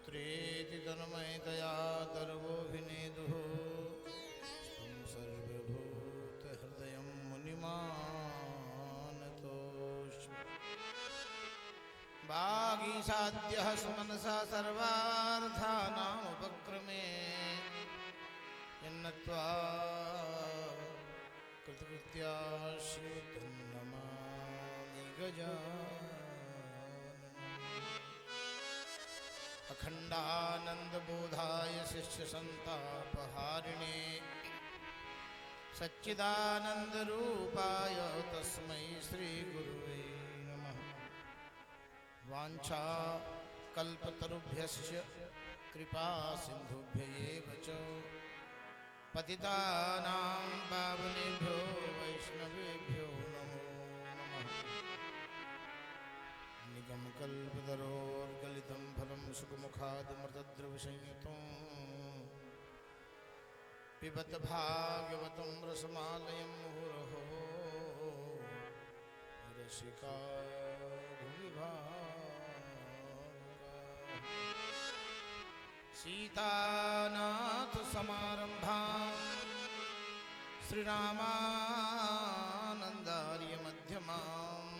पुत्रेति तन्मयतया गर्वोऽभिनेदुः तं सर्वभूतहृदयं मुनिमानतोऽस्मि। वागीसाद्यः सुमनसा सर्वार्थानामुपक्रमे यन्नत्वा कृतकृत्यास्युतं नमामि गजाननम्। अखण्डानन्दबोधाय शिष्यसन्तापहारिणे सच्चिदानन्दरूपाय तस्मै श्रीगुरुवे नमः। वाञ्छाकल्पतरुभ्यश्च कृपासिन्धुभ्यैव च पतितानां पावनेभ्यो वैष्णवेभ्यो नमो नमः। निगमकल्पतरोर्गलितं फलं सुखमुखादमृतद्रवसंयुतं पिबत भागवतं रसमालयं मुहुरहो रसिका सीतानाथ समारंभां श्रीरामानन्दार्य मध्यमाम्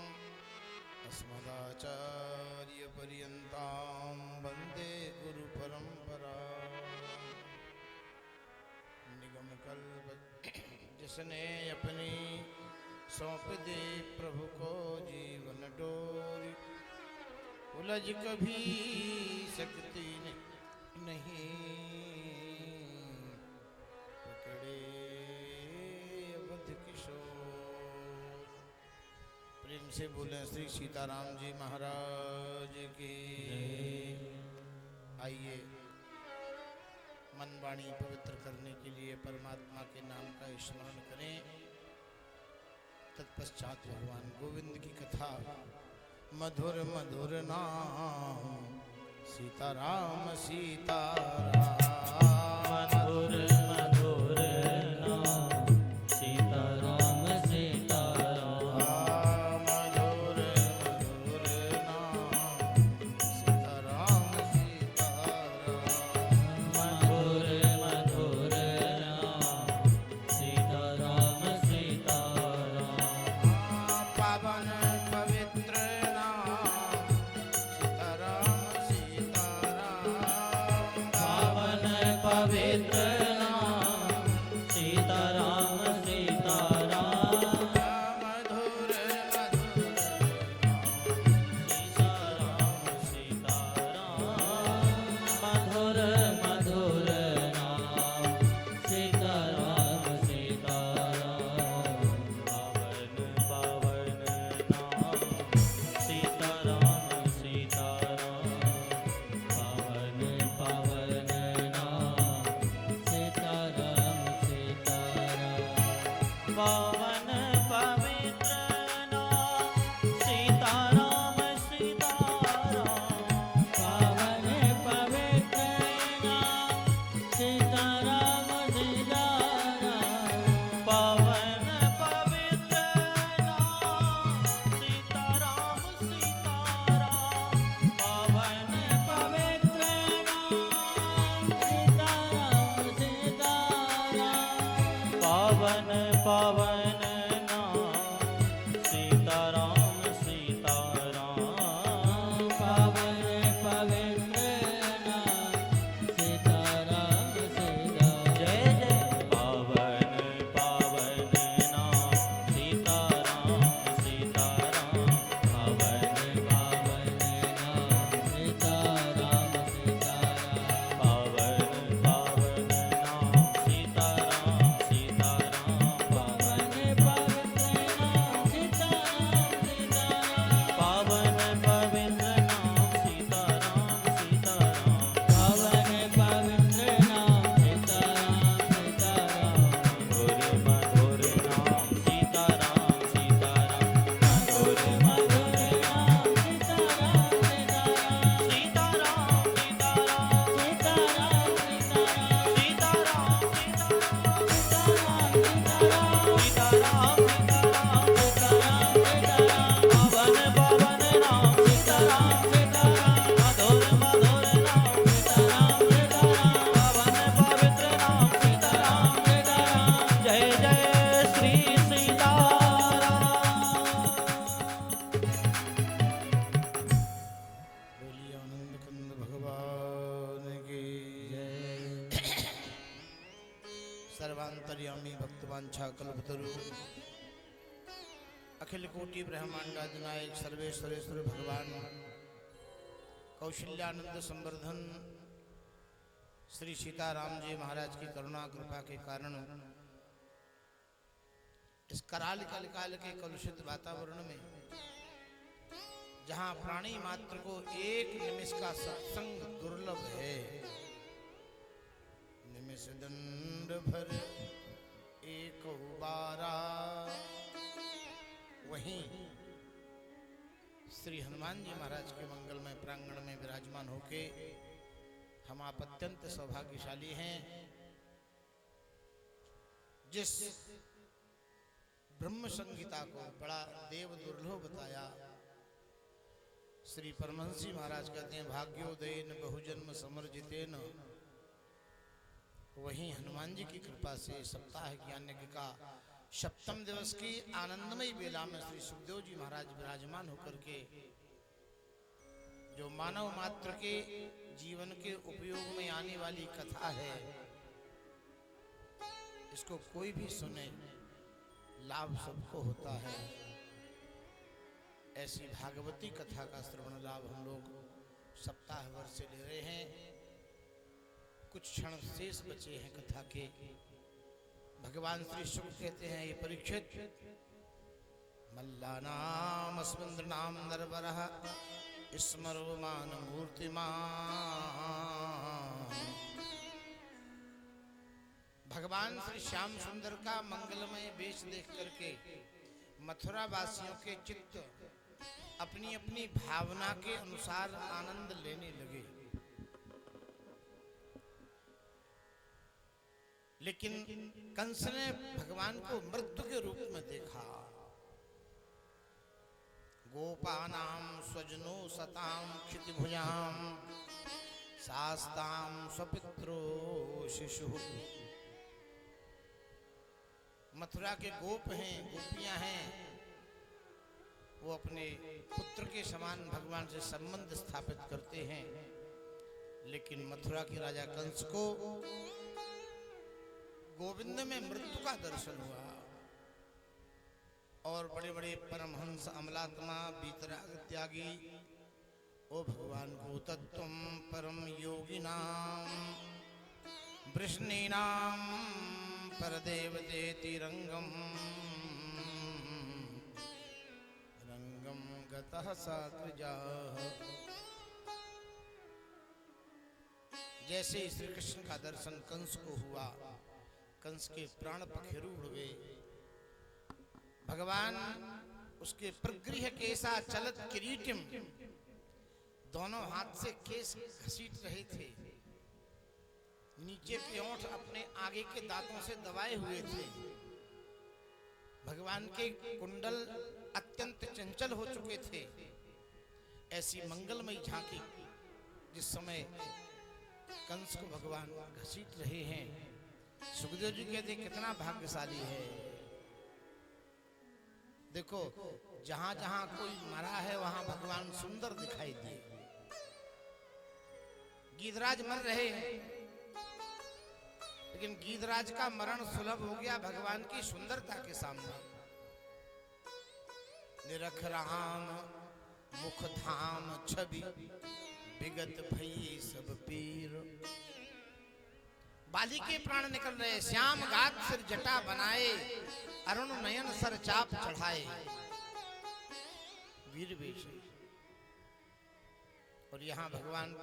अस्मदाचार्यपर्यन्तां वन्दे गुरुपरम्पराम्। निगमकल्प जिसने अपनी सौंप दे प्रभु को जीवन डोरी उलझ कभी सकती नहीं पकड़े अवध किशोर। प्रेम से बोले श्री सीताराम जी महाराज की। आइए मन वाणी पवित्र करने के लिए परमात्मा के नाम का स्मरण करें। तत्पश्चात भगवान गोविंद की कथा। मधुर मधुर नाम सीताराम सीताराम। मधुर मधुर नाम सीताराम सीताराम। मधुर मधुर नाम सीताराम सीताराम। मधुर मधुर नाम सीताराम सीताराम। पावन पवित्र नाम सीताराम सीताराम। पावन पवित्र नाम सीताराम सीताराम। मधुर मधुर सीताराम सीताराम। मधुर मधुर नाम सीताराम सीताराम। पावन पावन नाम सीताराम सीताराम। पावन पावन नाम सीताराम करियामि भक्तवांछा कल्पतरु अखिल कोटि ब्रह्मांडाधिनायक सर्वेश्वरेश्वर भगवान कौशल्यानंद संवर्धन श्री सीताराम जी महाराज की करुणा कृपा के कारण इस कराल कलकाल के कलुषित वातावरण में जहां प्राणी मात्र को एक निमिष का सत्संग दुर्लभ है, निमिष दंड भर एक बारा, वहीं श्री हनुमान जी महाराज के मंगलमय प्रांगण में विराजमान होके हम आप अत्यंत सौभाग्यशाली हैं। जिस ब्रह्म संहिता को बड़ा देव दुर्लभ बताया, श्री परमहंसी महाराज कहते हैं भाग्योदयन बहुजन्म समर्जितेन, वहीं हनुमान जी की कृपा से सप्ताह ज्ञान यज्ञ का सप्तम दिवस की आनंदमयी बेला में श्री सुखदेव जी महाराज विराजमान होकर के जो मानव मात्र के जीवन के उपयोग में आने वाली कथा है, इसको कोई भी सुने लाभ सबको होता है। ऐसी भागवती कथा का श्रवण लाभ हम लोग सप्ताह भर से ले रहे हैं। कुछ क्षण शेष बचे हैं कथा के। भगवान श्री शुक कहते हैं, ये परीक्षित मल्लानाम अस्मन्द्रनाम नरवरः स्मरोमान मूर्तिमान। भगवान श्री श्याम सुंदर का मंगलमय वेश देख करके मथुरा वासियों के चित्त अपनी अपनी भावना के अनुसार आनंद लेने लगे, लेकिन कंस ने भगवान को मृत्यु के रूप में देखा। गोपानाम स्वजनो सताम क्षितिभुजाम शास्ताम स्वपित्रो शिशु। मथुरा के गोप हैं, गोपियां हैं, वो अपने पुत्र के समान भगवान से संबंध स्थापित करते हैं, लेकिन मथुरा के राजा कंस को गोविंद में मृत्यु का दर्शन हुआ और बड़े बड़े परमहंस अमलात्मा वीतराग त्यागी ओ भगवान को तत्वम परम योगिनाम वृष्णीनाम परदेवतेति रंगम रंगम गतः सात्विजाः। जैसे श्री कृष्ण का दर्शन कंस को हुआ, कंस के प्राण पखेरु उड़ गए। भगवान उसके प्रगृह केसा चलत किरीटिम, दोनों हाथ से केस घसीट रहे थे, नीचे के ओंठ अपने आगे के दांतों से दबाए हुए थे। भगवान के कुंडल अत्यंत चंचल हो चुके थे। ऐसी मंगलमयी झांकी जिस समय कंस को भगवान घसीट रहे हैं, सुखदेव जी कहते कितना भाग्यशाली है। देखो, जहां जहां कोई मरा है वहां भगवान सुंदर दिखाई दिए। गीधराज मर रहे हैं, लेकिन गीधराज का मरण सुलभ हो गया भगवान की सुंदरता के सामने। निरख राम मुख धाम छवि विगत भई सब पीर। बाली के प्राण निकल रहे, श्याम गात सिर जटा बनाए, अरुण नयन सर चाप चढ़ाए, वीर वेश। और यहाँ भगवान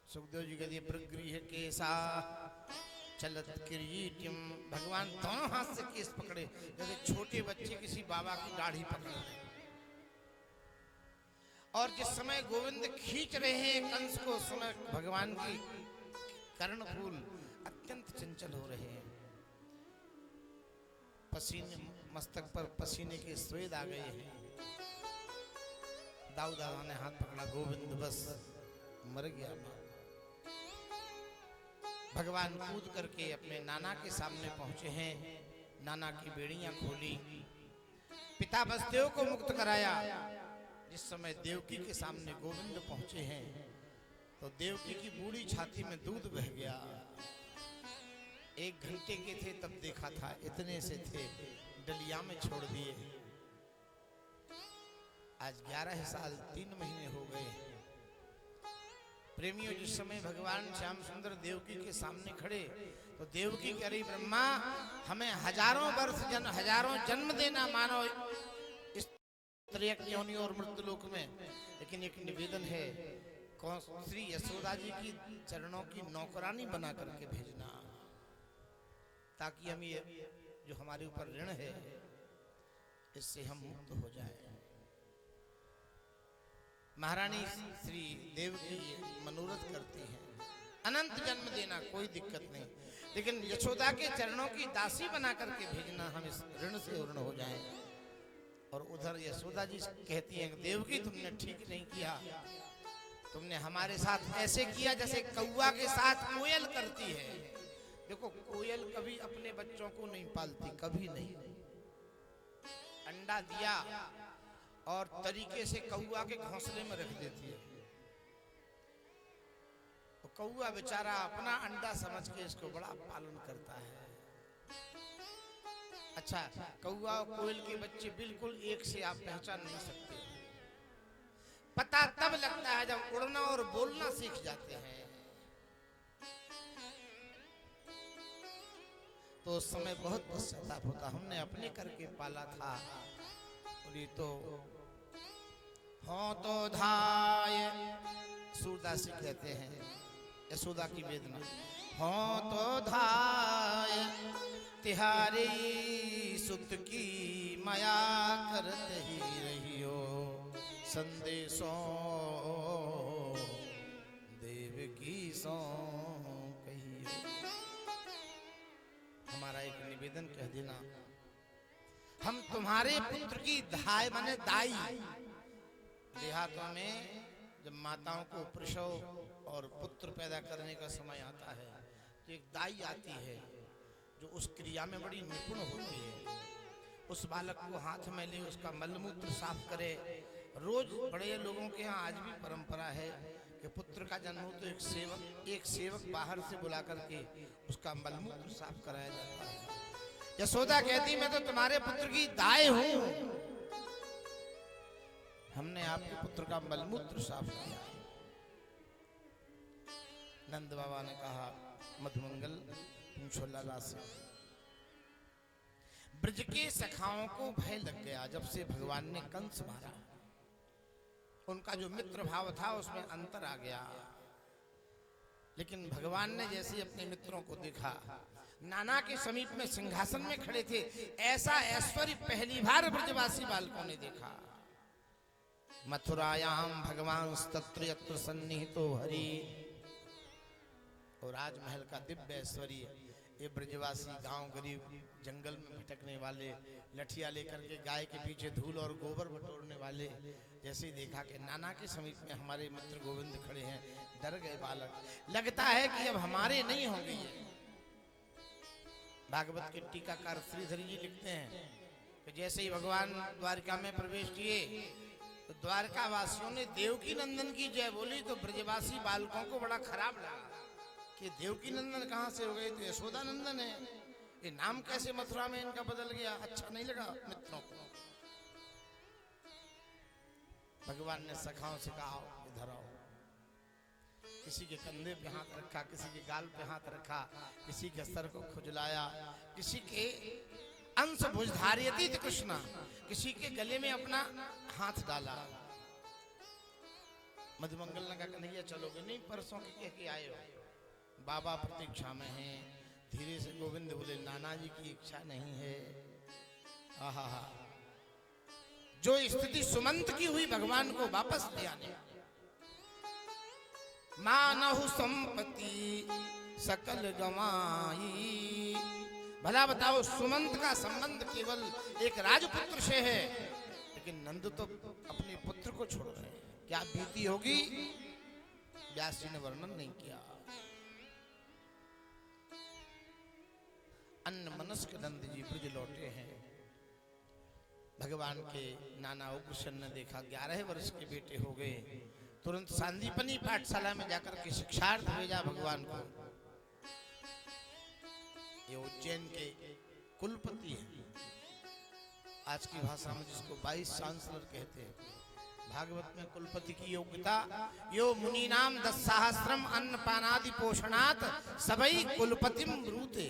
सुखदेव जी कहते प्रगृह केसा चलत किरीटिम। भगवान दोनों हाथ से केस पकड़े, जैसे छोटे बच्चे किसी बाबा की दाढ़ी पकड़ रहे। और जिस समय गोविंद खींच रहे हैं कंस को, उस समय भगवान की कर्णफूल अत्यंत चंचल हो रहे हैं। पसीने मस्तक पर पसीने के स्वेद आ गए हैं। दाऊद दादा ने हाथ पकड़ा, गोविंद बस मर गया मैं। भगवान कूद करके अपने नाना के सामने पहुंचे हैं। नाना की बेड़ियां खोली, पिता वसुदेव को मुक्त कराया। जिस समय देवकी के सामने गोविंद पहुंचे हैं तो देवकी की बूढ़ी छाती में दूध बह गया। 1 घंटे के थे तब देखा था, इतने से थे, डलिया में छोड़ दिए। आज 11 साल 3 महीने हो गए। प्रेमियों, जिस समय भगवान श्याम सुंदर देवकी के सामने खड़े तो देवकी कह रही, ब्रह्मा हमें हजारों जन्म देना मानो इस त्रियक योनि और मृत्युलोक में, लेकिन एक निवेदन है, कौन श्री यशोदा जी की चरणों की नौकरानी बना करके भेजना, ताकि हम ये जो हमारे ऊपर ऋण है इससे हम मुक्त हो जाएं। महारानी श्री देवकी मनोरथ करती हैं, अनंत जन्म देना कोई दिक्कत नहीं, लेकिन यशोदा के चरणों की दासी बना करके भेजना, हम इस ऋण से ऋण हो जाएं। और उधर यशोदा जी कहती हैं, देवकी तुमने ठीक नहीं किया, तुमने हमारे साथ ऐसे किया जैसे कौवा के साथ कोयल करती है। देखो, कोयल कभी अपने बच्चों को नहीं पालती, कभी नहीं। अंडा दिया और तरीके से कौवा के घोंसले में रख देती है। तो कौवा बेचारा अपना अंडा समझ के इसको बड़ा पालन करता है। अच्छा, कौवा और कोयल के बच्चे बिल्कुल एक से आप पहचान नहीं सकते। पता तब लगता है जब उड़ना और बोलना सीख जाते हैं, तो उस समय बहुत पश्चाताप होता, हमने अपने करके पाला था। और ये तो हो तो धाय, सूरदास कहते हैं यशोदा की वेदना, हो तो धाय तिहारी सुत की माया करते ही रहियो, संदेशों देव की सो कहियो। हमारा एक निवेदन कह देना, हम तुम्हारे पुत्र की धाय माने दाई। देहातों में जब माताओं को प्रसव और पुत्र पैदा करने का समय आता है तो एक दाई आती है जो उस क्रिया में बड़ी निपुण होती है। उस बालक को हाथ में ले उसका मलमूत्र साफ करे। रोज बड़े लोगों के यहाँ आज भी परंपरा है कि पुत्र का जन्म हो तो एक सेवक बाहर से बुला करके उसका मलमूत्र साफ कराया जाता है। यशोदा कहती, मैं तो तुम्हारे पुत्र की दाई हूं, हमने आपके पुत्र का मलमूत्र साफ किया। नंद बाबा ने कहा, मधुमंगल पूछो लाला से। ब्रज के सखाओं को भय लग गया जब से भगवान ने कंस मारा। उनका जो मित्र भाव था उसमें अंतर आ गया। लेकिन भगवान ने जैसे अपने मित्रों को देखा, नाना के समीप में सिंहासन में खड़े थे, ऐसा ऐश्वर्य पहली बार ब्रजवासी बालकों ने देखा। मथुरायाम भगवान तत्र यत्र सन्निहितो हरि। और राजमहल का दिव्य ऐश्वर्य, ये ब्रजवासी गांव गरीब जंगल में भटकने वाले, लठिया लेकर के गाय के पीछे धूल और गोबर बटोरने वाले, जैसे ही देखा कि नाना के समीप में हमारे मित्र गोविंद खड़े हैं, डर गए बालक। लगता है कि अब हमारे नहीं होंगे। भागवत के टीकाकार श्रीधर जी लिखते हैं कि जैसे ही भगवान द्वारिका में प्रवेश किए तो द्वारका वासियों ने देवकी नंदन की जय बोली, तो ब्रजवासी बालकों को बड़ा खराब लगा कि देवकी नंदन कहां से हो गए, तो यशोदा नंदन है, ये नाम कैसे मथुरा में इनका बदल गया। अच्छा नहीं लगा मित्रों को। भगवान ने सखाओं से कहा, इधर आओ। किसी के कंधे पे हाथ रखा, किसी के गाल पे हाथ रखा, किसी के सर को खुजलाया, किसी के अंश भुजधारियति कृष्णा, किसी के गले में अपना हाथ डाला। मधुमंगल ने कहा, कन्हैया चलोगे? नहीं, परसों के कह के आए हो। बाबा प्रतीक्षा में हैं। धीरे से गोविंद बोले, नाना जी की इच्छा नहीं है। आहा, जो स्थिति सुमंत की हुई भगवान को वापस ले आने। मानहु संपत्ति सकल गवाई। भला बताओ, सुमंत का संबंध केवल एक राजपुत्र से है, लेकिन नंद तो अपने पुत्र को छोड़ रहे हैं। क्या बीती होगी, व्यास जी ने वर्णन नहीं किया। अन्न मनस्क नंद जी ब्रज लौटे हैं। भगवान के नाना उग्रसेन ने देखा, 11 वर्ष के बेटे हो गए। तुरंत सांदीपनी पाठशाला में जाकर के शिक्षार्थ भेजा भगवान को। ये उज्जैन के कुलपति हैं, आज की भाषा में जिसको वाइस चांसलर कहते हैं। भागवत में कुलपति की योग्यता, यो मुनि नाम 10 सहस्रम अन्नपानादि पोषणात सबई कुलपतिम ब्रूते,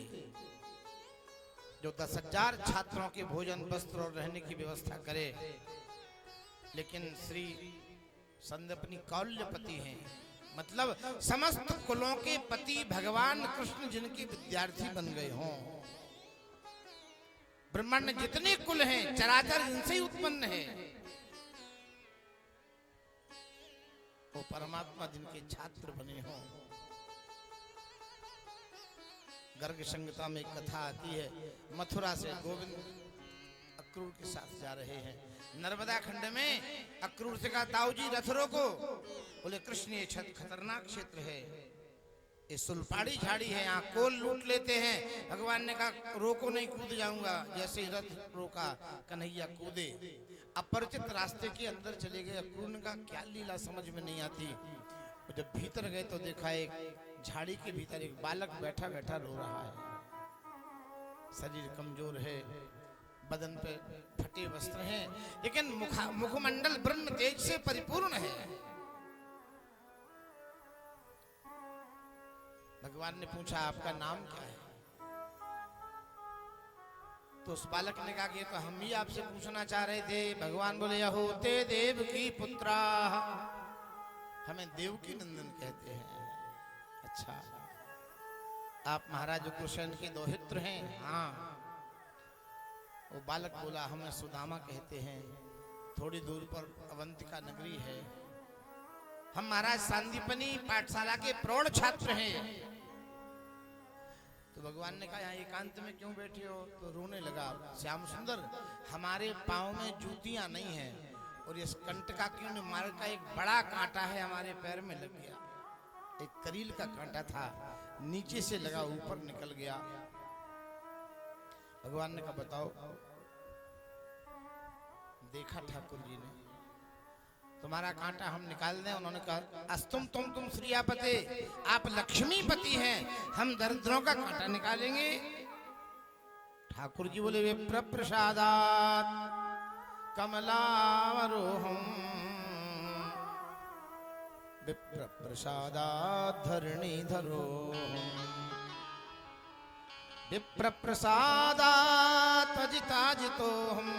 जो 10,000 छात्रों के भोजन वस्त्र और रहने की व्यवस्था करे। लेकिन श्री संदीपनी कौल्यपति हैं, मतलब समस्त कुलों के पति भगवान कृष्ण जिनके विद्यार्थी बन गए हों। ब्रह्मांड में जितने कुल हैं चराचर इनसे ही उत्पन्न है। वो परमात्मा जिनके छात्र बने हों। गर्ग संहिता में एक कथा आती है, मथुरा से गोविंद अक्रूर के साथ जा रहे हैं। नर्मदा खंड में अक्रूर से कहा, ताऊ जी रथ रोको। बोले कृष्ण ये खतरनाक क्षेत्र है, ये सुलपाड़ी झाड़ी है, यहाँ कोल लूट लेते हैं। भगवान ने कहा रोको नहीं, कूद जाऊंगा। जैसे ही रथ रोका कन्हैया कूदे, अपरिचित रास्ते के अंदर चले गए। अक्रूर ने कहा क्या लीला समझ में नहीं आती। जब भीतर गए तो देखा एक झाड़ी के भीतर एक बालक बैठा बैठा रो रहा है। शरीर कमजोर है, बदन पे फटे वस्त्र हैं, लेकिन मुखमंडल ब्रह्म तेज से परिपूर्ण है। भगवान ने पूछा आपका नाम क्या है? तो उस बालक ने कहा कि तो हम ही आपसे पूछना चाह रहे थे। भगवान बोले होते देव की पुत्रा, हमें देव की नंदन कहते हैं। अच्छा, आप महाराज उग्रसेन के दोहित्र हैं? हाँ। वो बालक बोला हमें सुदामा कहते हैं, थोड़ी दूर पर अवंतिका नगरी है। हम महाराज सांदीपनी पाठशाला के प्रौढ़ छात्र हैं। तो भगवान ने कहा यहाँ एकांत में क्यों बैठे हो? तो रोने लगा। श्याम सुंदर, हमारे पाँव में जूतियां नहीं हैं और इस कंटका क्यों ने मार का एक बड़ा कांटा है हमारे पैर में लग गया। एक करील का कांटा था, नीचे से लगा ऊपर निकल गया। भगवान ने कहा बताओ। देखा ठाकुर जी ने, तुम्हारा कांटा हम निकाल दें? उन्होंने कहा अस्तुम तुम श्रियापते, आप लक्ष्मीपति हैं, हम दरिद्रों का कांटा निकालेंगे। ठाकुर जी बोले विप्र प्रसादात कमलावरोहम, विप्र प्रसादात धरणीधरो, विप्र प्रसादात अजिताजितो हम,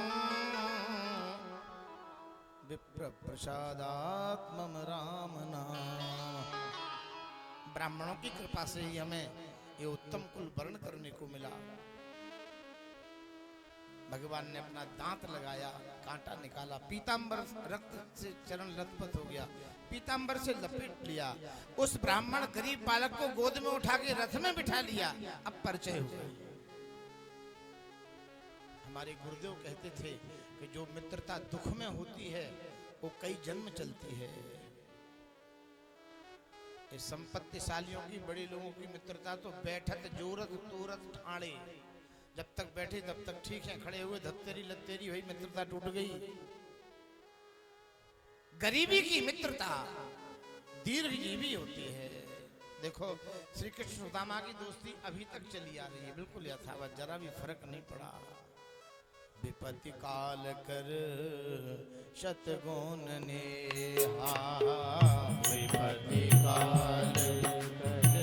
विप्र प्रसादात मम राम नाम। ब्राह्मणों की कृपा से ही हमें ये उत्तम कुल वर्ण करने को मिला। भगवान ने अपना दांत लगाया, कांटा निकाला, पीतांबर रक्त से चरण लथपथ हो गया, पीतांबर से लपेट लिया। उस ब्राह्मण गरीब बालक को गोद में उठा के रथ में बिठा लिया। अब परिचय हो गया। हमारे गुरुदेव कहते थे कि जो मित्रता दुख में होती है वो कई जन्म चलती है। इस संपत्तिशालियों की, बड़े लोगों की मित्रता तो बैठत जोरत तोरत ठाणे, जब तक बैठे तब तक ठीक है, खड़े हुए धत्तेरी लत्तेरी हुई, मित्रता टूट गई। गरीबी की मित्रता दीर्घजीवी होती है। देखो श्री कृष्ण सुदामा की दोस्ती अभी तक चली आ रही है, बिल्कुल यथावत, जरा भी फर्क नहीं पड़ा। विपत्ति काल कर शतगुण नेहा, विपत्ति काल कर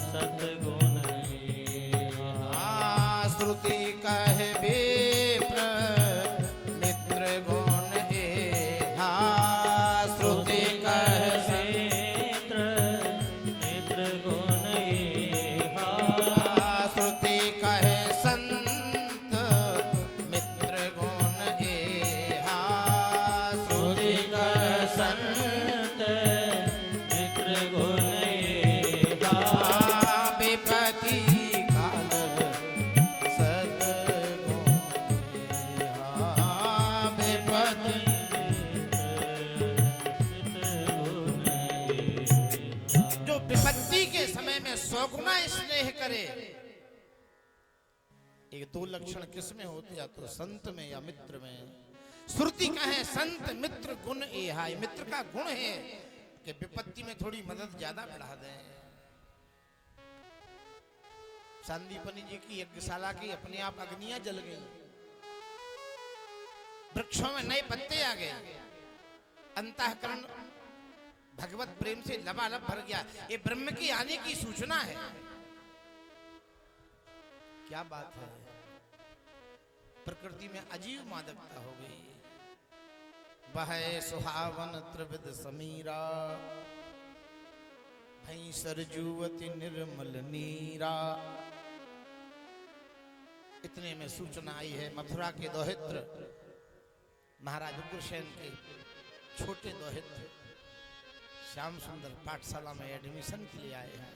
सतगुण नेहा, श्रुति कह विप्र मित्र गुण एहा, श्रुति कह मित्र गुण एहा, श्रुति कह संत मित्र गुण एहा, श्रुति कह संत मित्र गुण एहा, विपत्ति काल सतगुण एहा, विपत्ति जो विपत्ति के समय में 100 गुना स्नेह करे। ये दो लक्षण किस में होते, या तो संत में या मित्र में। श्रुति कहे संत मित्र गुण एहा, मित्र का गुण है कि विपत्ति में थोड़ी मदद ज्यादा बढ़ा दें। संदीपनी जी की यज्ञशाला की अपने आप अग्नियां जल गई, वृक्षों में नए पत्ते आ गए, अंतःकरण भगवत प्रेम से लबालब भर गया। ये ब्रह्म की आने की सूचना है। क्या बात है, प्रकृति में अजीब मादकता हो गई। बहे सुहावन त्रिविध समीरा, भई सरजुवती निर्मल नीरा। इतने में सूचना आई है मथुरा के दोहित्र महाराज उग्रसेन के छोटे दोहित्र श्याम सुंदर पाठशाला में एडमिशन के लिए आए हैं।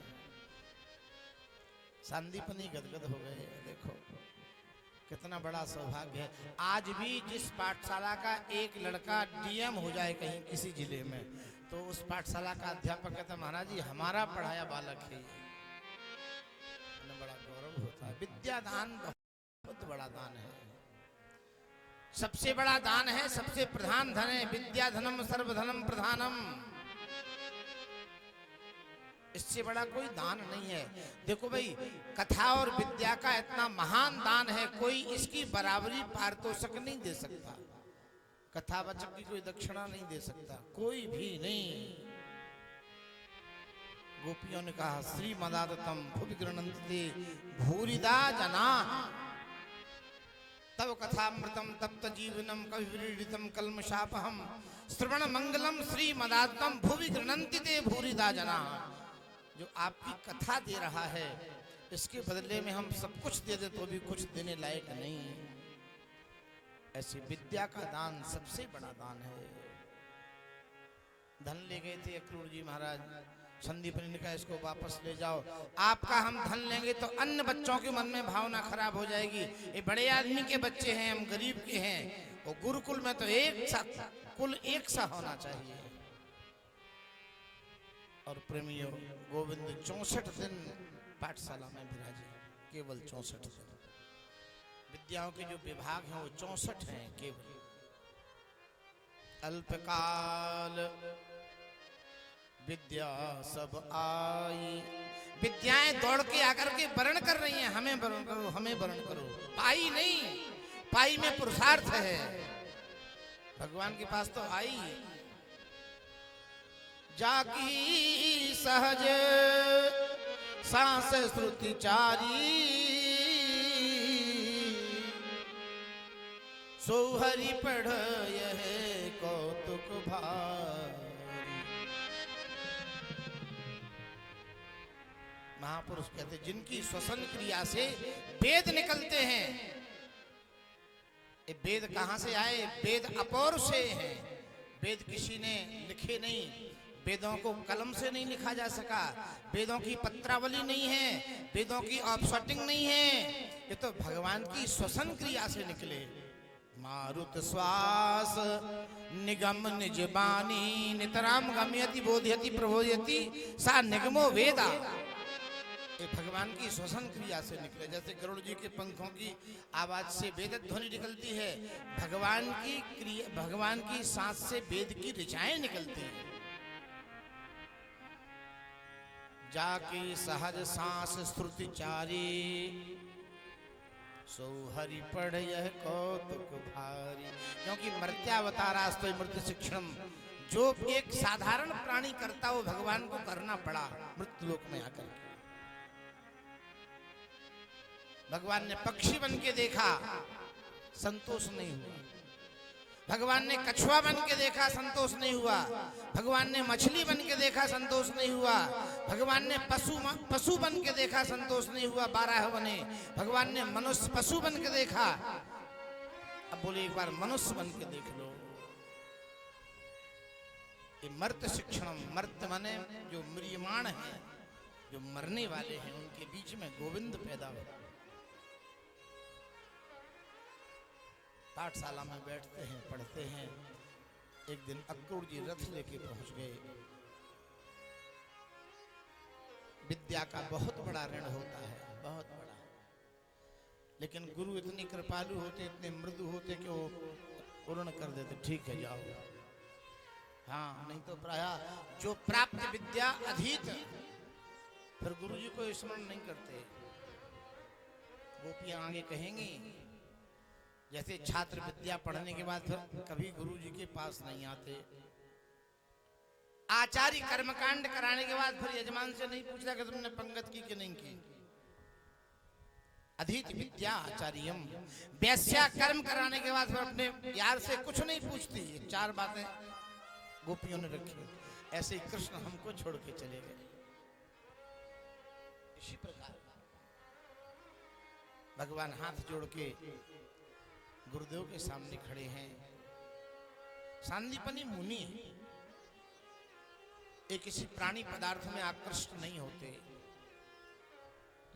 संदीपनी गदगद हो गए। देखो कितना बड़ा सौभाग्य है। आज भी जिस पाठशाला का एक लड़का डीएम हो जाए कहीं किसी जिले में, तो उस पाठशाला का अध्यापक कहता महाराज जी हमारा पढ़ाया बालक है। बड़ा गौरव होता है। विद्यादान बहुत बड़ा दान है, सबसे बड़ा दान है, सबसे प्रधान धन है। विद्या धनम सर्वधनम प्रधानम, इससे बड़ा कोई दान नहीं है। देखो भाई, कथा और विद्या का इतना महान दान है, कोई इसकी बराबरी पारितोषिक नहीं दे सकता। कथावाचक की कोई दक्षिणा नहीं दे सकता, कोई भी नहीं। गोपियों ने कहा श्री मदादतम भुवि गृह्णन्ति भूरिदा जना, तव कथामृतम तप्त जीवनम कविव्रीडितम कल्मषापहम, श्रवण मंगलम श्री मदादतम भुवि गृह्णन्ति ते भूरिदा जना। जो आपकी कथा दे रहा है, इसके बदले में हम सब कुछ दे दे तो भी कुछ देने लायक नहीं। ऐसी विद्या का दान सबसे बड़ा दान है। धन ले गए थे अक्रूर जी महाराज, संदीप ने कहा इसको वापस ले जाओ। आपका हम धन लेंगे तो अन्य बच्चों के मन में भावना खराब हो जाएगी। ये बड़े आदमी के बच्चे हैं, हम गरीब के हैं। और गुरुकुल में तो एक सा कुल एक सा होना चाहिए। और प्रेमियों, गोविंद 64 दिन पाठशाला में विराजे, केवल 64 दिन। विद्याओं के जो विभाग हैं वो 64 हैं केवल। अल्पकाल विद्या सब आई, विद्याएं दौड़ के आकर के वर्ण कर रही हैं, हमें वर्ण करो, हमें वर्ण करो। पाई नहीं, पाई में पुरुषार्थ है। भगवान के पास तो आई। जाकी सहज सांस श्रुति चारी, सो हरि पढ़ यह कौतुक भारी। महापुरुष कहते जिनकी श्वसन क्रिया से वेद निकलते हैं। ये वेद कहां से आए? वेद अपौर से हैं। वेद किसी ने लिखे नहीं, वेदों को कलम से नहीं लिखा जा सका, वेदों की पत्रावली नहीं है, वेदों की ऑफसेटिंग नहीं है। ये तो भगवान की श्वसन क्रिया से निकले। मारुत श्वास निगम निज बानी, नितराम गम्यति बोध्यति प्रबोध्यति, सा निगमो वेदा। ये भगवान की श्वसन क्रिया से निकले। जैसे गरुड़ जी के पंखों की आवाज से वेद ध्वनि निकलती है, भगवान की क्रिया, भगवान की सांस से वेद की ऋचाएं निकलती हैं। जाकी सहज सांस श्रुति चारी, सो हरि पढ़ यह कौतुक भारी। क्योंकि मर्त्यावतारास्तो मृत्यु शिक्षण, जो एक साधारण प्राणी करता वो भगवान को करना पड़ा मृत्यु लोक में आकर के। भगवान ने पक्षी बन के देखा, संतोष नहीं हुआ। भगवान ने कछुआ बन के देखा, संतोष नहीं हुआ। भगवान ने मछली बन के देखा, संतोष नहीं हुआ। भगवान ने पशु बन के देखा, संतोष नहीं हुआ। 12 बने। भगवान ने मनुष्य पशु बन के देखा। अब बोले एक बार मनुष्य बन के देख लो। ये मर्त शिक्षण, मर्त माने जो म्रियमाण है, जो मरने वाले हैं, उनके बीच में गोविंद पैदा हुआ। पाठशाला में बैठते हैं, पढ़ते हैं। एक दिन अक्रूर जी रथ लेके पहुंच गए। विद्या का बहुत बड़ा ऋण होता है, बहुत बड़ा। लेकिन गुरु इतनी कृपालु होते, इतने मृदु होते कि वो पूर्ण कर देते। ठीक है जाओ। हाँ, नहीं तो प्रायः जो प्राप्त विद्या अधीत, फिर गुरु जी को स्मरण नहीं करते। गोपियां आगे कहेंगी, जैसे छात्र विद्या पढ़ने के बाद फिर कभी गुरु जी के पास नहीं आते, आचार्य कर्मकांड कराने के बाद फिर यजमान से नहीं पूछता कि तुमने पंगत की कि नहीं की। अधीत विद्या आचार्यम, वैश्या कर्म कराने के बाद फिर अपने यार से कुछ नहीं पूछती। ये 4 बातें गोपियों ने रखी। ऐसे ही कृष्ण हमको छोड़ के चले गए। इसी प्रकार भगवान हाथ जोड़ के गुरुदेव के सामने खड़े हैं। सांदीपनी मुनि एक किसी प्राणी पदार्थ में आकृष्ट नहीं होते,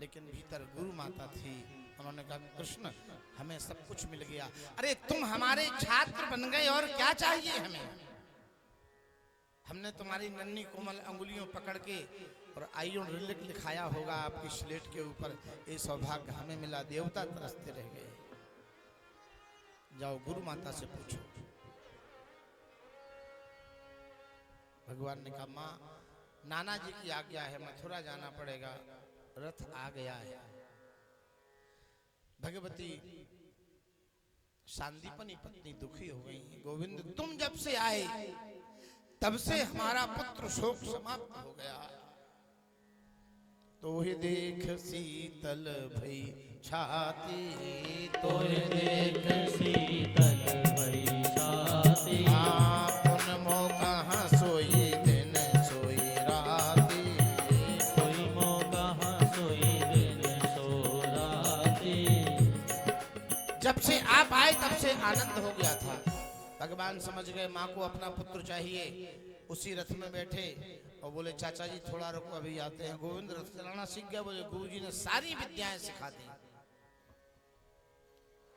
लेकिन भीतर गुरु माता थी। उन्होंने कहा, कृष्ण हमें सब कुछ मिल गया। अरे तुम हमारे छात्र बन गए और क्या चाहिए हमें। हमने तुम्हारी नन्ही कोमल अंगुलियों पकड़ के और आइयों रिलिक लिखाया होगा आपकी स्लेट के ऊपर, ये सौभाग्य हमें मिला। देवता तरसते रह गए। जाओ गुरु माता से पूछो। भगवान ने कहा, माँ नाना जी की आज्ञा है, मथुरा जाना पड़ेगा, रथ आ गया है। भगवती सांदीपनी पत्नी दुखी हो गई। गोविंद तुम जब से आए तब से हमारा पुत्र शोक समाप्त हो गया। तो ही देख शीतल भई छाती, तो देख शीतल भई छाती। पुन मोह कहाँ सोई दिन सोई राती, कोई मोह कहाँ सोई दिन सो राती। जब से आप आए तब से आनंद हो गया था। भगवान समझ गए माँ को अपना पुत्र चाहिए। उसी रथ में बैठे और बोले, चाचा जी थोड़ा रुको, अभी आते हैं। गोविंद रथ चलाना सीख गया। बोले, गुरुजी ने सारी विद्याएं सिखा दी।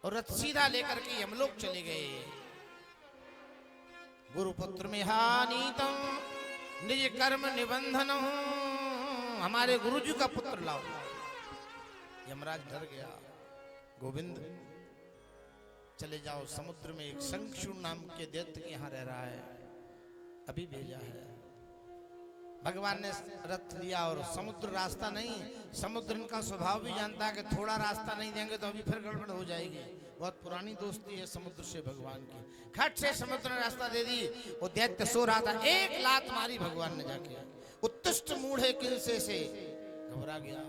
और रथ सीधा लेकर के यमलोक चले गए। गुरुपुत्र में हानितम निज कर्म निबंधन, हमारे गुरुजी का पुत्र लाओ। यमराज डर गया। गोविंद चले जाओ समुद्र में, एक शंखचूड़ नाम के दैत्य के यहाँ रह रहा है, अभी भेजा है। भगवान ने रथ लिया और समुद्र रास्ता नहीं, समुद्र इनका स्वभाव भी जानता है कि थोड़ा रास्ता नहीं देंगे तो अभी फिर गड़बड़ हो जाएगी। बहुत पुरानी दोस्ती है समुद्र से भगवान की। खट से समुद्र ने रास्ता दे दी। वो दैत्य सो रहा था, एक लात मारी भगवान ने जाके। उत्तुष्ट मूढ़े किनसे से घबरा गया।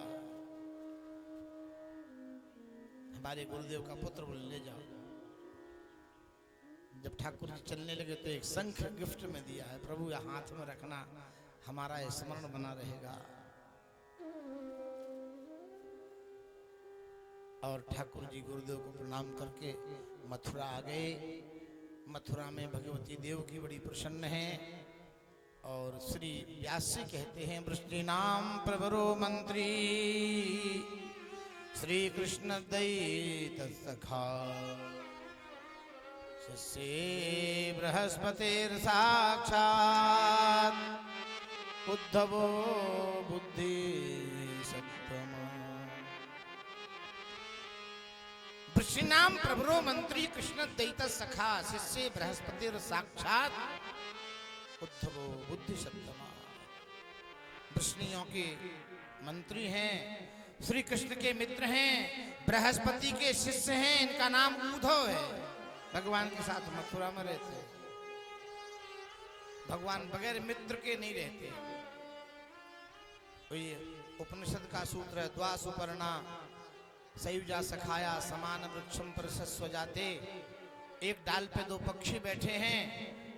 हमारे गुरुदेव का पुत्र बोले, ले जाओ। जब ठाकुर जी चलने लगे तो एक शंख गिफ्ट में दिया है, प्रभु यह हाथ में रखना, हमारा स्मरण बना रहेगा। और ठाकुर जी गुरुदेव को प्रणाम करके मथुरा आ गए। मथुरा में भगवती देव की बड़ी प्रसन्न है। और श्री व्यास जी कहते हैं, वृष्टि नाम प्रवरो मंत्री श्री कृष्ण दैत सखा, से बृहस्पतिर साक्षात उद्धवो बुद्धि सत्तमा। वृषिनाम प्रभरो मंत्री कृष्ण दैत सखा, शिष्य बृहस्पतिर साक्षात उद्धवो बुद्धि सत्तमा। वृष्णियों के मंत्री हैं, श्री कृष्ण के मित्र हैं, बृहस्पति के शिष्य हैं। इनका नाम उद्धव है। भगवान के साथ मथुरा में रहते। भगवान बगैर मित्र के नहीं रहते। तो ये उपनिषद का सूत्र है, द्वा सुपर्णा सयुजा सखाया समान वृक्षम पर सस्व जाते। एक डाल पे 2 पक्षी बैठे हैं,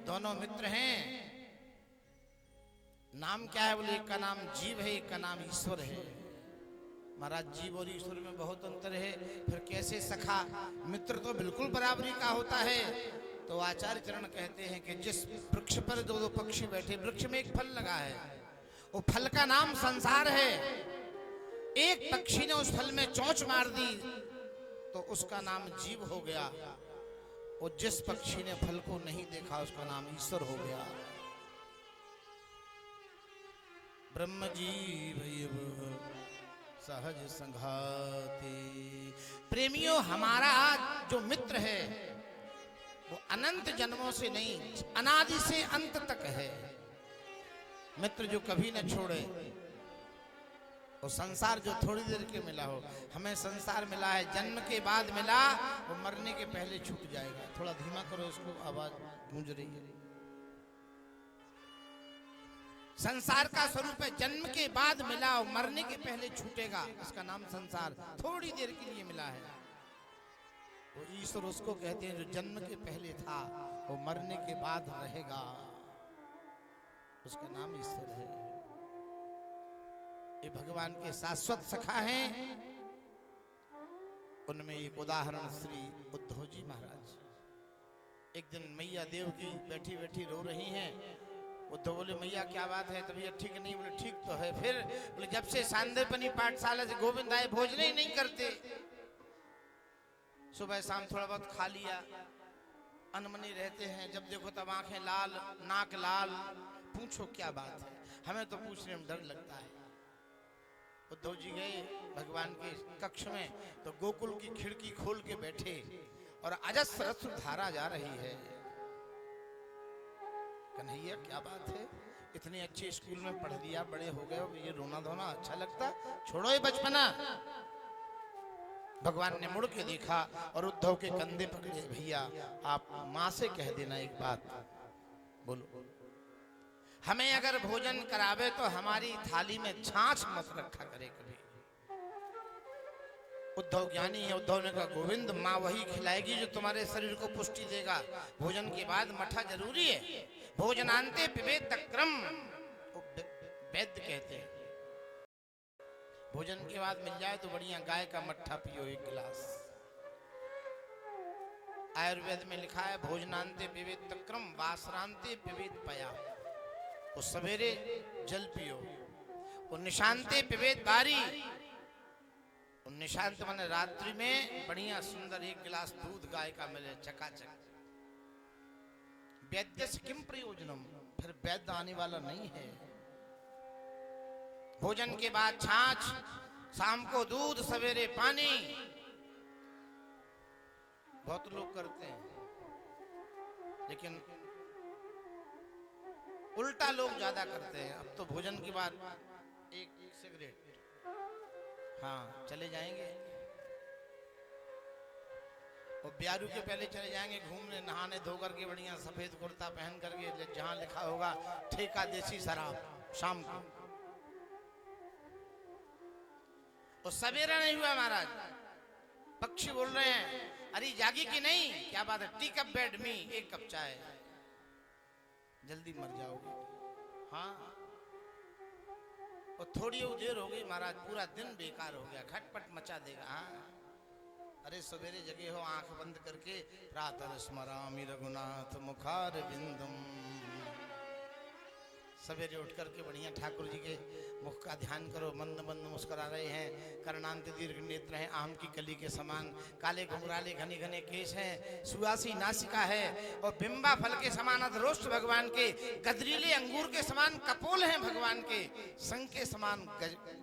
दोनों मित्र हैं। नाम क्या है? बोले, एक का नाम जीव है, एक का नाम ईश्वर है। महाराज, जीव और ईश्वर में बहुत अंतर है, फिर कैसे सखा? मित्र तो बिल्कुल बराबरी का होता है। तो आचार्य चरण कहते हैं कि जिस वृक्ष पर 2 पक्षी बैठे, वृक्ष में एक फल लगा है, वो फल का नाम संसार है। एक पक्षी ने उस फल में चोंच मार दी तो उसका नाम जीव हो गया। और जिस पक्षी ने फल को नहीं देखा उसका नाम ईश्वर हो गया। ब्रह्म जीव सहज संघाती। प्रेमियों, हमारा जो मित्र है वो अनंत जन्मों से नहीं, अनादि से अंत तक है। मित्र जो कभी न छोड़े। और संसार जो थोड़ी देर के मिला हो, हमें संसार मिला है जन्म के बाद मिला, वो मरने के पहले छूट जाएगा। थोड़ा धीमा करो इसको, आवाज गूंज रही है। संसार का स्वरूप है जन्म के बाद मिला और मरने के पहले छूटेगा, इसका नाम संसार। थोड़ी देर के लिए मिला है। वो ईश्वर उसको कहते हैं जो जन्म के पहले था, वो मरने के बाद रहेगा, उसका नाम ईश्वर है। ये भगवान के शाश्वत सखा हैं। उनमें एक उदाहरण श्री उद्धव जी महाराज। एक दिन मैया देव की बैठी बैठी रो रही हैं। उद्धव बोले मैया क्या बात है, तबीयत ठीक नहीं? बोले ठीक तो है। फिर बोले जब से सांदीपनी पाठशाला से गोविंद आए भोजन ही नहीं करते, सुबह शाम थोड़ा बहुत खा लिया, अनमनी रहते हैं, जब देखो तब आंखें लाल, नाक लाल। पूछो क्या बात है? हमें तो पूछने में डर लगता है। उद्धव जी गए भगवान के कक्ष में, तो गोकुल की खिड़की खोल के बैठे और अजस्र अश्रु धारा जा रही है। कन्हैया क्या बात है, इतने अच्छे स्कूल में पढ़ लिया, बड़े हो गए, ये रोना धोना अच्छा लगता? छोड़ो ये बचपना। भगवान ने मुड़ के देखा और उद्धव के कंधे पकड़े, भैया आप माँ से कह देना एक बात, बोलो हमें अगर भोजन करावे तो हमारी थाली में छाछ मत रखा करे कभी। उद्धव ज्ञानी है। उद्धव ने कहा गोविंद माँ वही खिलाएगी जो तुम्हारे शरीर को पुष्टि देगा। भोजन के बाद मठा जरूरी है। भोजनांते पिबेत तक्रम, वैद्य कहते हैं भोजन के बाद मिल जाए तो बढ़िया गाय का मट्ठा पियो एक गिलास। आयुर्वेद में लिखा है भोजनांते पिबेत तक्रम वासरांते पिबेत पया। वो सवेरे जल पियो, वो निशांते पिबेत बारी। निशांत माने रात्रि में बढ़िया सुंदर एक गिलास दूध गाय का मिले चकाचक। वैद्य से किम प्रयोजनम, फिर वैद्य आने वाला नहीं है। भोजन के बाद छाछ, शाम को दूध, सवेरे पानी। बहुत लोग करते हैं, लेकिन उल्टा लोग ज्यादा करते हैं। अब तो भोजन के बाद एक सिगरेट, हाँ चले जाएंगे, और ब्यारू के पहले चले जाएंगे घूमने, नहाने धो करके बढ़िया सफेद कुर्ता पहन करके, जहां लिखा होगा ठेका देसी शराब, शाम को। तो सवेरा नहीं हुआ महाराज, पक्षी बोल रहे हैं अरे जागी कि नहीं, क्या बात है, टी कप बेड मी, एक कप चाय, जल्दी मर जाओगे। हाँ, और थोड़ी देर हो गई महाराज, पूरा दिन बेकार हो गया, खटपट मचा देगा। हाँ, अरे सवेरे जगे हो आंख बंद करके, प्रातः स्मरामि रघुनाथ मुखार बिंदम। सवेरे उठ करके बढ़िया ठाकुर जी के मुख का ध्यान करो, मंद मंद मुस्कुरा रहे हैं, कर्णांत दीर्घ नेत्र हैं, आम की कली के समान, काले घुंघराले घने घने केश हैं, सुवासी नासिका है, और बिंबा फल के समान अधरोष्ट भगवान के, गदरीले अंगूर के समान कपोल हैं भगवान के, संग के समान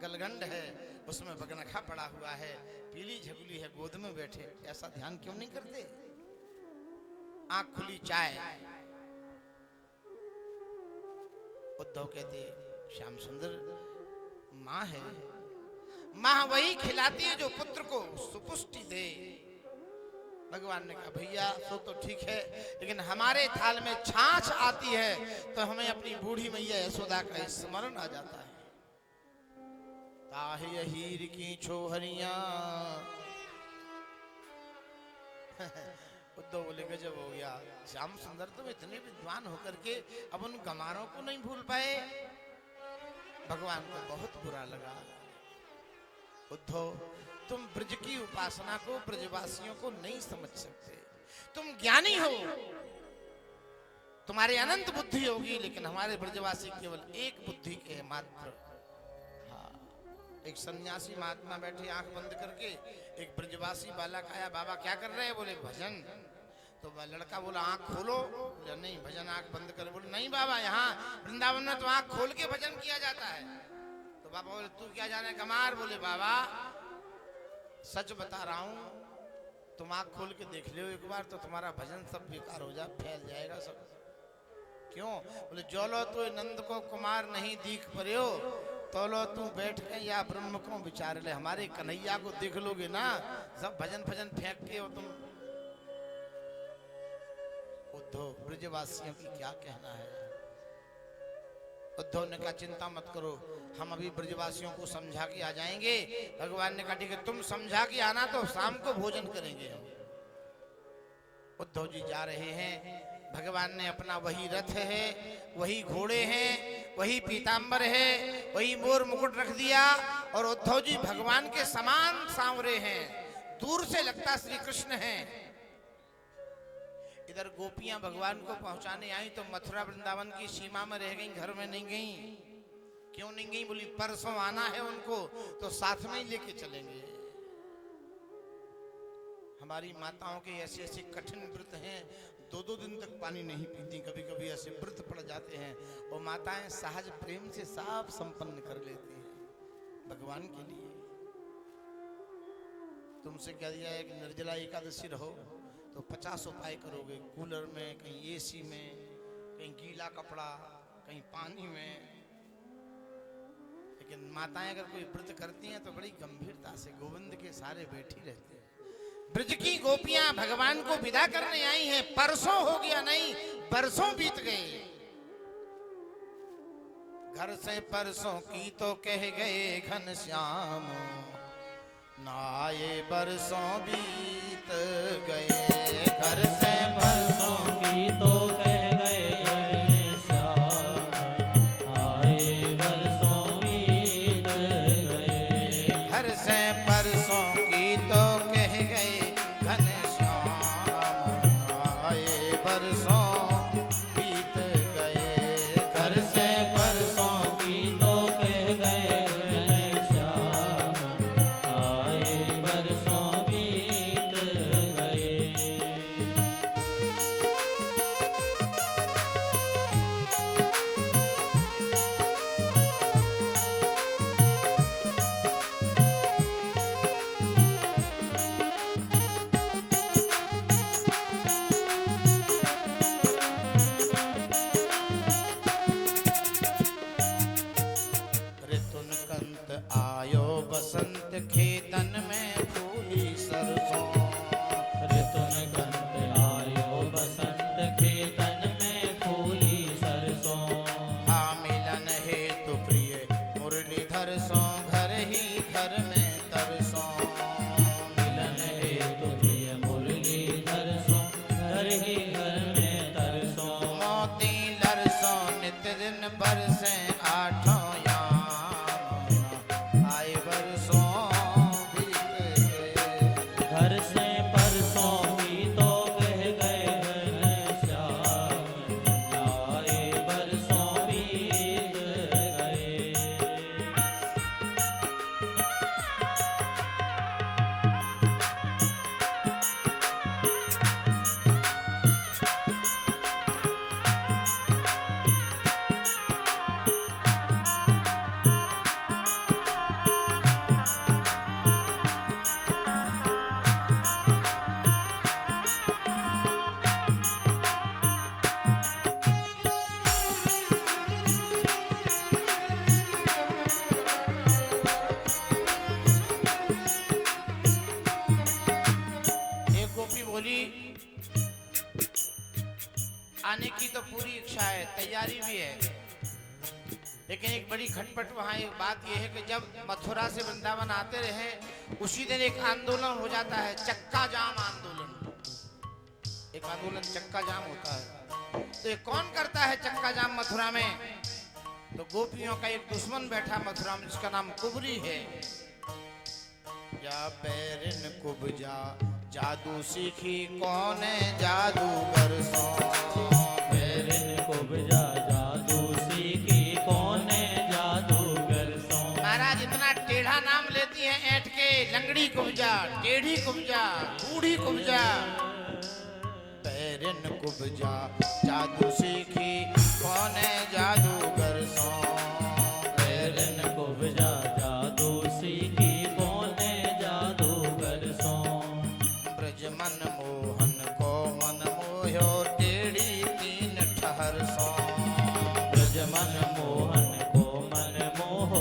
गलगंड है, उसमें बगनखा पड़ा हुआ है, पीली झगुली है, गोद में बैठे। ऐसा ध्यान क्यों नहीं करते? आंख खुली चाय। उद्धव कहते श्याम सुंदर माँ है, माँ वही खिलाती है जो पुत्र को सुपुष्टि दे। भगवान ने कहा भैया सो तो ठीक है, लेकिन हमारे थाल में छाछ आती है तो हमें अपनी बूढ़ी मैया यशोदा का स्मरण आ जाता है। ताहे हीर की छोहरियां। उद्धव बोले गजब हो गया, श्याम सुंदर तुम इतने विद्वान होकर के अब उन गमारों को नहीं भूल पाए। भगवान को बहुत बुरा लगा। उद्धव तुम ब्रज की उपासना को, ब्रजवासियों को नहीं समझ सकते, तुम ज्ञानी हो, तुम्हारी अनंत बुद्धि होगी, लेकिन हमारे ब्रजवासी केवल एक बुद्धि के मात्र। एक सन्यासी महात्मा बैठे आंख बंद करके, एक ब्रजवासी बालक आया, बाबा क्या कर रहे हैं? बोले भजन। तो लड़का बोला आंख खोलो, बोले नहीं भजन आंख बंद कर। बोले नहीं बाबा, यहाँ वृंदावन में तो आंख खोल के भजन किया जाता है। तो बाबा बोले तू क्या जाने कमार? बोले बाबा सच बता रहा हूँ, तुम आंख खोल के देख लो एक बार, तो तुम्हारा भजन सब बेकार हो जाए, फैल जाएगा सब। क्यों? बोले जोलो तो नंद को कुमार नहीं दीख पर्यो, तोलो तू बैठ के या ब्रह्म को विचार ले। हमारे कन्हैया को देख लोगे ना, सब भजन भजन फेंकते हो तुम। उद्धव ब्रजवासियों की क्या कहना है। उद्धव ने कहा चिंता मत करो, हम अभी ब्रजवासियों को समझा के आ जाएंगे। भगवान ने कहा ठीक है, तुम समझा के आना तो शाम को भोजन करेंगे हम। उद्धव जी जा रहे हैं। भगवान ने अपना वही रथ है, वही घोड़े हैं, वही पीतांबर है, वही मोर मुकुट रख दिया और उद्धव जी भगवान के समान सांवरे हैं। दूर से लगता श्री कृष्ण हैं। इधर गोपियां भगवान को पहुंचाने आई तो मथुरा वृंदावन की सीमा में रह गई, घर में नहीं गई। क्यों नहीं गई? बोली परसों आना है उनको तो साथ में ही लेके चलेंगे। हमारी माताओं के ऐसे ऐसे कठिन व्रत हैं, 2-2 दिन तक पानी नहीं पीती, कभी कभी ऐसे व्रत पड़ जाते हैं। और माताएं सहज प्रेम से साफ संपन्न कर लेती हैं भगवान के लिए। तुमसे कह दिया है कि निर्जला एकादशी रहो तो 50 उपाय करोगे, कूलर में, कहीं एसी में, कहीं गीला कपड़ा, कहीं पानी में। लेकिन माताएं अगर कोई व्रत करती हैं तो बड़ी गंभीरता से गोविंद के सारे बैठी रहती हैं। ब्रज की गोपियां भगवान को विदा करने आई हैं। परसों हो गया नहीं, बरसों बीत गए। घर से परसों की तो कह गए घनश्याम, ना आए बरसों बीत गए। घर से परसों की तो कह गए श्याम, आए बरसों बीत गए। घर से परसों की तो कह गए घनश्याम, आए बरसों बीत गए। घर से परसों की तो कह गए श्याम, आए बरसों बीत गए। ऋतुन कंत आयो बसंत, खेतन में फूली सरसों। ऋतुन कंत आयो बसंत, खेतन में फूली सरसों। आ मिलन हेतु प्रिय मुरलीधर सो, घर ही घर में तरसों। मिलन हेतु प्रिय मुरलीधर सो, घर ही घर में तरसों। मोती लरसों नित दिन बरसे आठों याम, आए बरसों बीत गए। घर से परसों की तो कह गए घनश्याम, आए बरसों बीत गए। एक गोपी बोली आने की तो पूरी इच्छा है, तैयारी भी है, लेकिन एक बड़ी खटपट वहाँ एक बात यह है कि जब मथुरा से वृंदावन आते रहे उसी दिन एक आंदोलन हो जाता है, चक्का जाम आंदोलन। एक आंदोलन चक्का जाम होता है। तो ये कौन करता है चक्का जाम मथुरा में? तो गोपियों का एक दुश्मन बैठा मथुरा में जिसका नाम कुबरी है। या बैरिन कुबजा जादू सीखी कौन जादूगर सो। बैरिन कुबजा जादू सीखी कौन जादूगर सो। महाराज इतना टेढ़ा नाम लेती है ऐठ के, लंगड़ी कुबजा, टेढ़ी कुबजा, बूढ़ी कुबजा। बैरिन कुबजा जादू सीखी कौन जादूगर सो। बैरिन कुबजा जादू सीखी कौन जादूगर सो। ब्रज मन मोहन को मन मोह्यो, टेढ़ी तीन ठहर सो। ब्रज मन मोहन को मन मोह,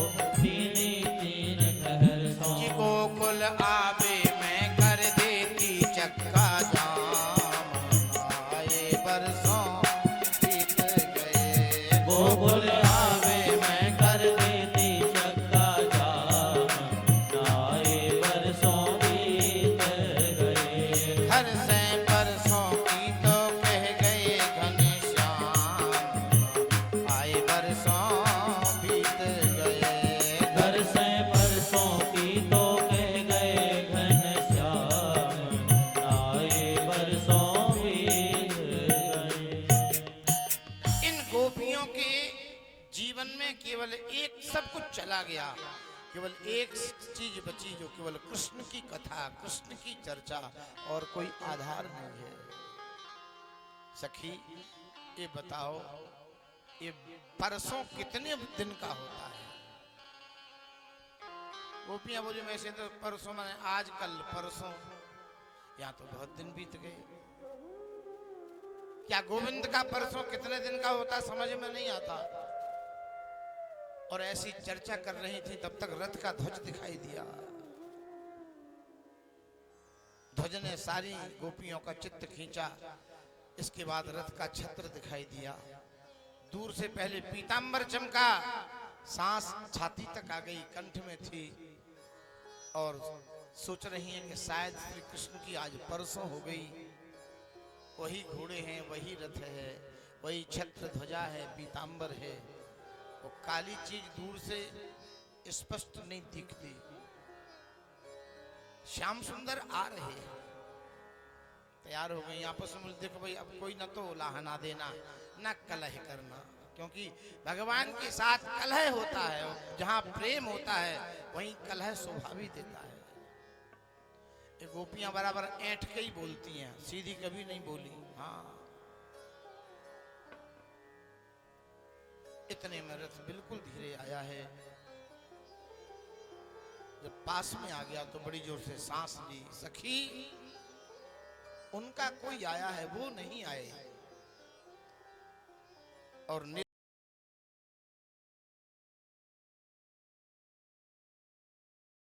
केवल एक चीज बची, जो केवल कृष्ण की कथा, कृष्ण की चर्चा, और कोई आधार नहीं है। सखी ये बताओ, ये परसों कितने दिन का होता है? गोपियां बोली वैसे तो परसों माने आज कल परसों, यहाँ तो बहुत दिन बीत गए। क्या गोविंद का परसों कितने दिन का होता समझ में नहीं आता। और ऐसी चर्चा कर रही थी, तब तक रथ का ध्वज दिखाई दिया। ध्वज ने सारी गोपियों का चित्त खींचा। इसके बाद रथ का छत्र दिखाई दिया। दूर से पहले पीतांबर चमका, सांस छाती तक आ गई, कंठ में थी, और सोच रही हैं कि शायद श्री कृष्ण की आज परसों हो गई। वही घोड़े हैं, वही रथ है, वही छत्र ध्वजा है, पीतांबर है। वो काली चीज दूर से स्पष्ट नहीं दिखती। श्याम सुंदर आ रहे हैं, तैयार हो गई। आपस में देखो भाई, अब कोई न तो लाहना देना, न कलह करना, क्योंकि भगवान के साथ कलह होता है। जहां प्रेम होता है वहीं कलह शोभा भी देता है। ये गोपियां बराबर ऐंठ के ही बोलती हैं, सीधी कभी नहीं बोली। हाँ, इतने में रथ बिल्कुल धीरे आया है। जब पास में आ गया तो बड़ी जोर से सांस ली। सखी, उनका कोई आया है, वो नहीं आए। और